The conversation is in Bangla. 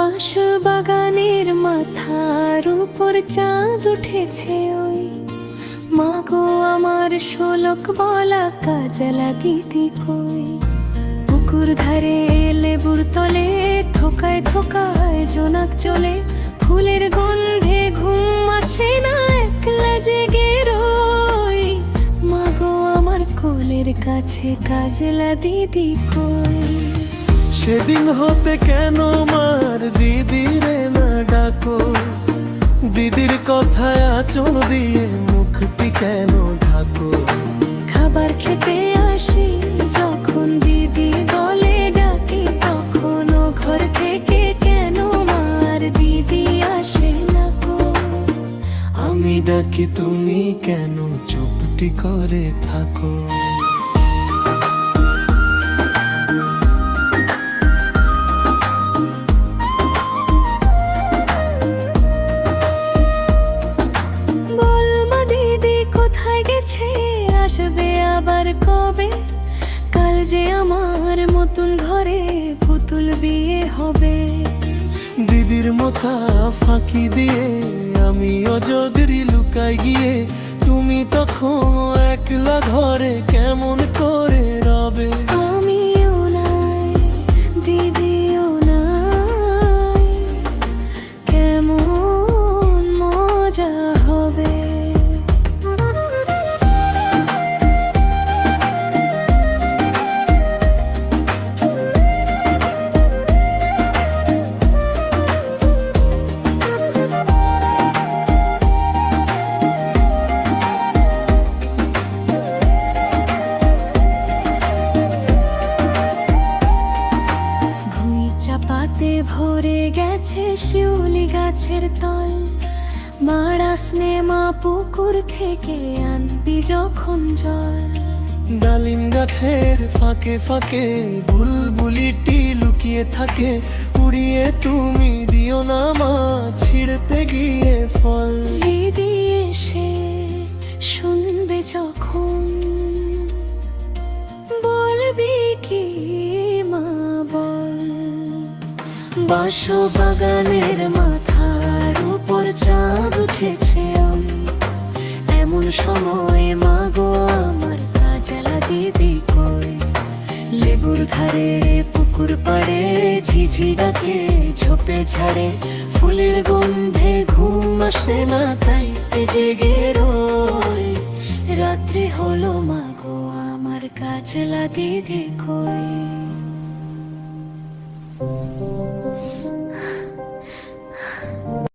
বাঁশবাগানের মাথার উপর চাঁদ উঠেছে ওই, মাগো আমার শোলক বলা কাজলা দিদি কই। পুকুর ধারে লেবুর তলে থোকায় থোকায় জোনাক চলে, ফুলের গন্ধে ঘুম আসে না একলা জেগে রই। মাগো আমার কোলের কাছে কাজলা দিদি কই। সেদিন হতে কেন মার দিদিরে না ডাকো, দিদির কথায় আঁচল দিয়ে মুখটি কেন ঢাকো। খাবার খেতে আসি যখন দিদি বলে ডাকি, তখন ও ঘর থেকে কেন মার দিদি আসে না গো। আমি ডাকি তুমি কেন চুপটি করে থাকো। আসবে আবার কবে, কাল যে আমার নতুন ঘরে পুতুল বিয়ে হবে। দিদির মাথা ফাঁকি দিয়ে আমিও যদি লুকাই গিয়ে, তুমি তখন একলা ঘরে কেমন করে রবে। আমিও নাই দিদিও নাই, কেমন মজা হবে। চাপাতে ভরে গেছে শিউলি গাছের তল, মারা স্নেমা পুকুর থেকে আনবি যখন জল। ডালিম গাছের ফাঁকে ফাঁকে বুলবুলিটি লুকিয়ে থাকে, উড়িয়ে তুমি দিও না মা ছিঁড়তে গিয়ে ফল। দিদি এসে শুনবে যখন বলবি কি মা বল। বাঁশবাগানের মাথার উপর চাঁদ উঠেছে ওই, এমন সময় মাগো আমার কাজলা দিদি কই। লেবুর ধারে পুকুর পাড়ে ঝিঝি ডাকে ঝোপে ঝাড়ে, ফুলের গন্ধে ঘুম আসে না তাই জেগে রই। রাত্রি হলো মাগো আমার কাজলা দিদি কই।